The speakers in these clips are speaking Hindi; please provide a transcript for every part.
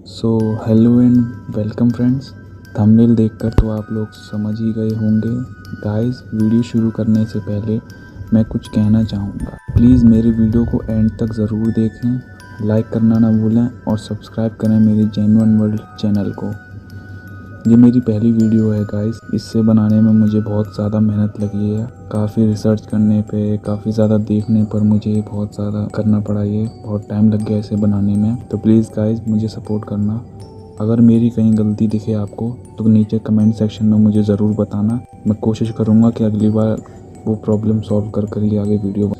So hello and welcome friends. Thumbnail देखकर तो आप लोग समझ ही गए होंगे। गाइस, वीडियो शुरू करने से पहले मैं कुछ कहना चाहूँगा। प्लीज़ मेरे वीडियो को एंड तक ज़रूर देखें, लाइक करना ना भूलें और सब्सक्राइब करें मेरे जेन्युइन वर्ल्ड चैनल को। ये मेरी पहली वीडियो है गाइस। इससे बनाने में मुझे बहुत ज़्यादा मेहनत लगी है। काफ़ी रिसर्च करने पे, काफ़ी ज़्यादा देखने पर मुझे बहुत ज़्यादा करना पड़ा। ये बहुत टाइम लग गया इसे बनाने में। तो प्लीज़ गाइस मुझे सपोर्ट करना। अगर मेरी कहीं गलती दिखे आपको तो नीचे कमेंट सेक्शन में मुझे ज़रूर बताना। मैं कोशिश करूँगा कि अगली बार वो प्रॉब्लम सॉल्व कर ही आगे वीडियो।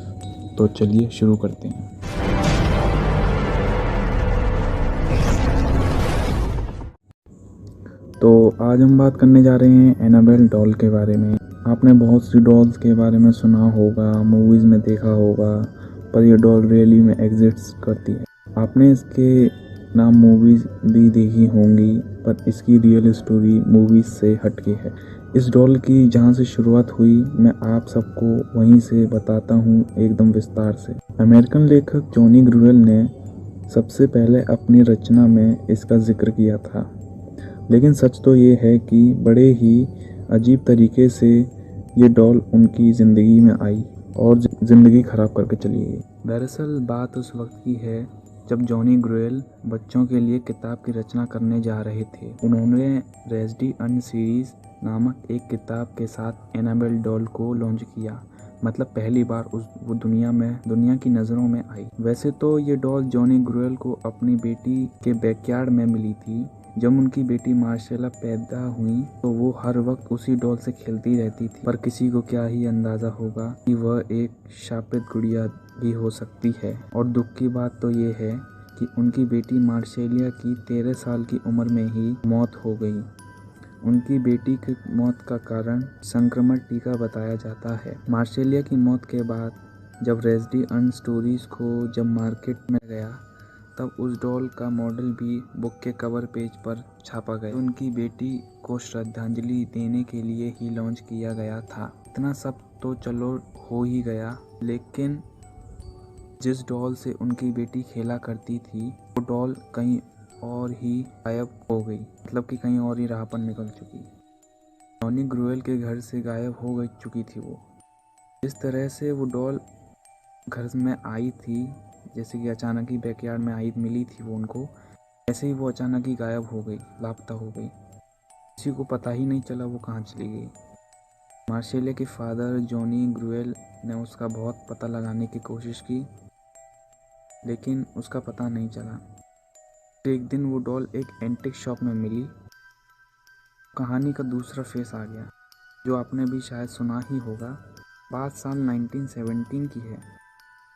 तो चलिए शुरू करते हैं। तो आज हम बात करने जा रहे हैं एनाबेल डॉल के बारे में। आपने बहुत सी डॉल्स के बारे में सुना होगा, मूवीज़ में देखा होगा, पर ये डॉल रियली में एग्जिस्ट करती है। आपने इसके नाम मूवीज़ भी देखी होंगी, पर इसकी रियल स्टोरी मूवीज़ से हटके है। इस डॉल की जहाँ से शुरुआत हुई मैं आप सबको वहीं से बताता हूँ एकदम विस्तार से। अमेरिकन लेखक जॉनी ग्रुएल ने सबसे पहले अपनी रचना में इसका जिक्र किया था, लेकिन सच तो ये है कि बड़े ही अजीब तरीके से ये डॉल उनकी ज़िंदगी में आई और ज़िंदगी ख़राब करके चली गई। दरअसल बात उस वक्त की है जब जॉनी ग्रुएल बच्चों के लिए किताब की रचना करने जा रहे थे। उन्होंने रेज़डी अन सीरीज़ नामक एक किताब के साथ एनाबेल डॉल को लॉन्च किया। मतलब पहली बार वो दुनिया की नज़रों में आई। वैसे तो ये डॉल जॉनी ग्रुएल को अपनी बेटी के बैकयार्ड में मिली थी। जब उनकी बेटी मार्शेला पैदा हुई तो वो हर वक्त उसी डॉल से खेलती रहती थी, पर किसी को क्या ही अंदाज़ा होगा कि वह एक शापित गुड़िया भी हो सकती है। और दुख की बात तो ये है कि उनकी बेटी मार्शेलिया की 13 साल की उम्र में ही मौत हो गई। उनकी बेटी की मौत का कारण संक्रमण टीका बताया जाता है। मार्शेलिया की मौत के बाद जब रेज़डी अन स्टोरीज़ को जब मार्केट में गया, तब उस डॉल का मॉडल भी बुक के कवर पेज पर छापा गया। उनकी बेटी को श्रद्धांजलि देने के लिए ही लॉन्च किया गया था। इतना सब तो चलो हो ही गया, लेकिन जिस डॉल से उनकी बेटी खेला करती थी वो डॉल कहीं और ही गायब हो गई। मतलब कि कहीं और ही राह पर निकल चुकी। जॉनी ग्रुएल के घर से गायब हो गई चुकी थी वो। जिस तरह से वो डॉल घर में आई थी, जैसे कि अचानक ही बैकयार्ड में आई मिली थी वो उनको, ऐसे ही वो अचानक ही गायब हो गई, लापता हो गई। किसी को पता ही नहीं चला वो कहाँ चली गई। मार्शेलिया के फादर जॉनी ग्रुएल ने उसका बहुत पता लगाने की कोशिश की, लेकिन उसका पता नहीं चला। एक दिन वो डॉल एक एंटिक शॉप में मिली। कहानी का दूसरा फेस आ गया, जो आपने भी शायद सुना ही होगा। बात साल 1917 की है।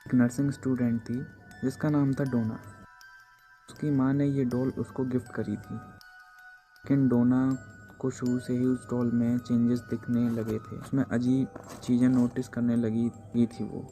एक नर्सिंग स्टूडेंट थी जिसका नाम था डोना। उसकी माँ ने ये डॉल उसको गिफ्ट करी थी, लेकिन डोना को शुरू से ही उस डॉल में चेंजेस दिखने लगे थे। उसमें अजीब चीज़ें नोटिस करने लगी थी वो।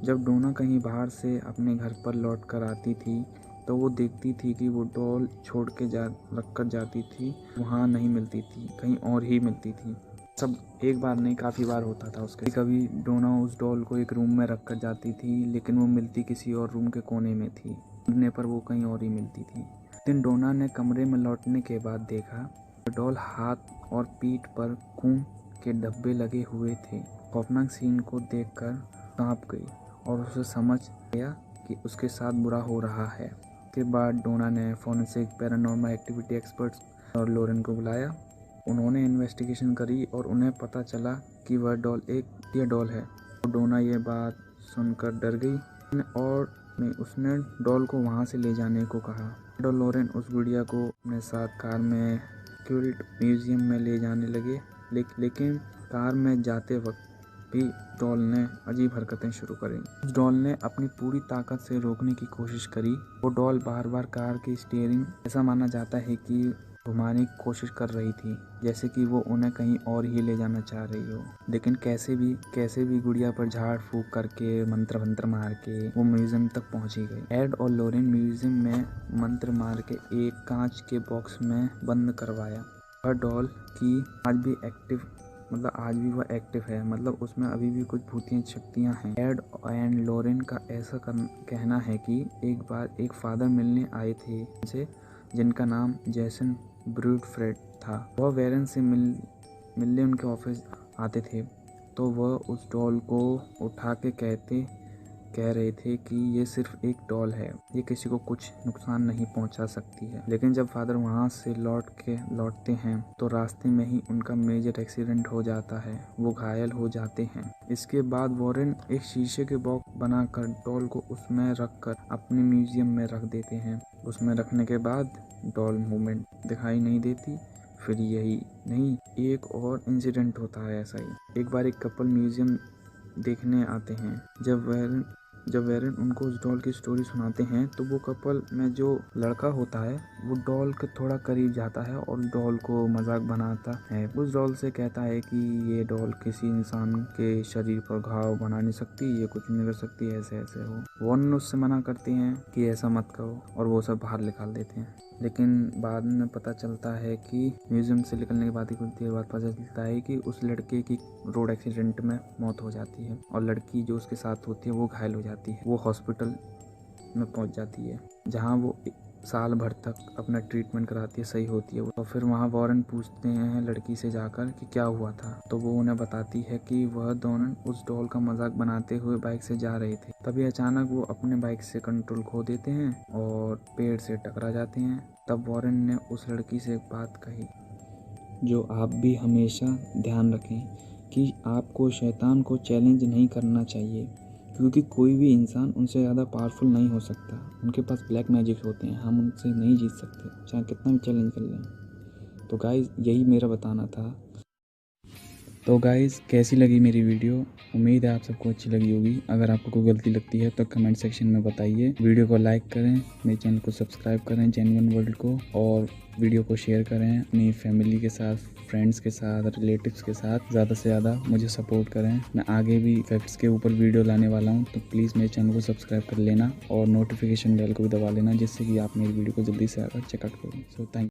जब डोना कहीं बाहर से अपने घर पर लौट कर आती थी तो वो देखती थी कि वो डॉल छोड़ के रख कर जाती थी, वहाँ नहीं मिलती थी, कहीं और ही मिलती थी। सब एक बार नहीं, काफ़ी बार होता था उसके। कभी डोना उस डॉल को एक रूम में रख कर जाती थी, लेकिन वो मिलती किसी और रूम के कोने में थी। ढूंढने पर वो कहीं और ही मिलती थी। दिन डोना ने कमरे में लौटने के बाद देखा तो डॉल हाथ और पीठ पर खून के धब्बे लगे हुए थे। खौफनाक सीन को देखकर कांप गई और उसे समझ गया कि उसके साथ बुरा हो रहा है। के बाद डोना ने फोरेंसिक पैरानॉर्मल एक्टिविटी एक्सपर्ट्स और लोरेन को बुलाया। उन्होंने इन्वेस्टिगेशन करी और उन्हें पता चला कि वह डॉल एक डॉल है। तो डोना ये बात सुनकर डर गई और उसने डॉल को वहाँ से ले जाने को कहा। डॉल लोरेन उस गुड़िया को अपने साथ कार में क्यूल्ट म्यूजियम में ले जाने लगे, लेकिन कार में जाते वक्त भी डॉल ने अजीब हरकतें शुरू करी। उस डॉल ने अपनी पूरी ताकत से रोकने की कोशिश करी। वो डॉल बार बार कार की स्टीयरिंग ऐसा माना जाता है कि घुमाने की कोशिश कर रही थी, जैसे कि वो उन्हें कहीं और ही ले जाना चाह रही हो। लेकिन कैसे भी गुड़िया पर झाड़ फूक करके मंत्र मार के वो म्यूजियम तक पहुंची गई। एड और लोरेन म्यूजियम में मंत्र मार के एक कांच के बॉक्स में बंद करवाया। वह डॉल की आज भी वह एक्टिव है। मतलब उसमें अभी भी कुछ भूतिया शक्तियाँ हैं। एड एंड लोरेन का ऐसा कहना है कि एक बार एक फादर मिलने आए थे से, जिनका नाम जैसन ब्रूडफ्रेड था। वह वेरन से मिलने उनके ऑफिस आते थे तो वह उस डॉल को उठा के कह रहे थे कि ये सिर्फ एक डॉल है, ये किसी को कुछ नुकसान नहीं पहुंचा सकती है। लेकिन जब फादर वहां से लौटते हैं तो रास्ते में ही उनका मेजर एक्सीडेंट हो जाता है, वो घायल हो जाते हैं। इसके बाद वॉरेन एक शीशे के बॉक्स बनाकर डॉल को उसमें रखकर अपने म्यूजियम में रख देते हैं। उसमें रखने के बाद डॉल मूवमेंट दिखाई नहीं देती। फिर यही नहीं, एक और इंसिडेंट होता है ऐसा ही। एक बार एक कपल म्यूजियम देखने आते हैं। जब वेरन उनको उस डॉल की स्टोरी सुनाते हैं तो वो कपल में जो लड़का होता है वो डॉल के थोड़ा करीब जाता है और डॉल को मजाक बनाता है। उस डॉल से कहता है कि ये डॉल किसी इंसान के शरीर पर घाव बना नहीं सकती, ये कुछ नहीं कर सकती, ऐसे ऐसे हो। वॉरेन उससे मना करते हैं कि ऐसा मत करो और वो सब बाहर निकाल देते हैं। लेकिन बाद में पता चलता है कि म्यूजियम से निकलने के बाद ही कुछ देर बाद पता चलता है कि उस लड़के की रोड एक्सीडेंट में मौत हो जाती है और लड़की जो उसके साथ होती है वो घायल हो जाती है। वो हॉस्पिटल में पहुंच जाती है जहां वो साल भर तक अपना ट्रीटमेंट कराती है, सही होती है। और फिर वहां वॉरेन पूछते हैं लड़की से जाकर कि क्या हुआ था, तो वो उन्हें बताती है कि वह दोनों उस डॉल का मजाक बनाते हुए बाइक से जा रहे थे। तभी अचानक वो अपने बाइक से कंट्रोल खो देते हैं और पेड़ से टकरा जाते हैं। तब वॉरेन ने उस लड़की से एक बात कही, जो आप भी हमेशा ध्यान रखें कि आपको शैतान को चैलेंज नहीं करना चाहिए, क्योंकि कोई भी इंसान उनसे ज़्यादा पावरफुल नहीं हो सकता। उनके पास ब्लैक मैजिक होते हैं, हम उनसे नहीं जीत सकते चाहे कितना भी चैलेंज कर लें। तो गाइज़ यही मेरा बताना था। तो गाइज़ कैसी लगी मेरी वीडियो? उम्मीद है आप सबको अच्छी लगी होगी। अगर आपको कोई गलती लगती है तो कमेंट सेक्शन में बताइए। वीडियो को लाइक करें, मेरे चैनल को सब्सक्राइब करें जेन्युइन वर्ल्ड को, और वीडियो को शेयर करें अपनी फैमिली के साथ, फ्रेंड्स के साथ, रिलेटिव्स के साथ। ज़्यादा से ज़्यादा मुझे सपोर्ट करें। मैं आगे भी फैक्ट्स के ऊपर वीडियो लाने वाला हूँ, तो प्लीज़ मेरे चैनल को सब्सक्राइब कर लेना और नोटिफिकेशन बेल को भी दबा लेना, जिससे कि आप मेरी वीडियो को जल्दी से आकर चेकआउट करें। So thank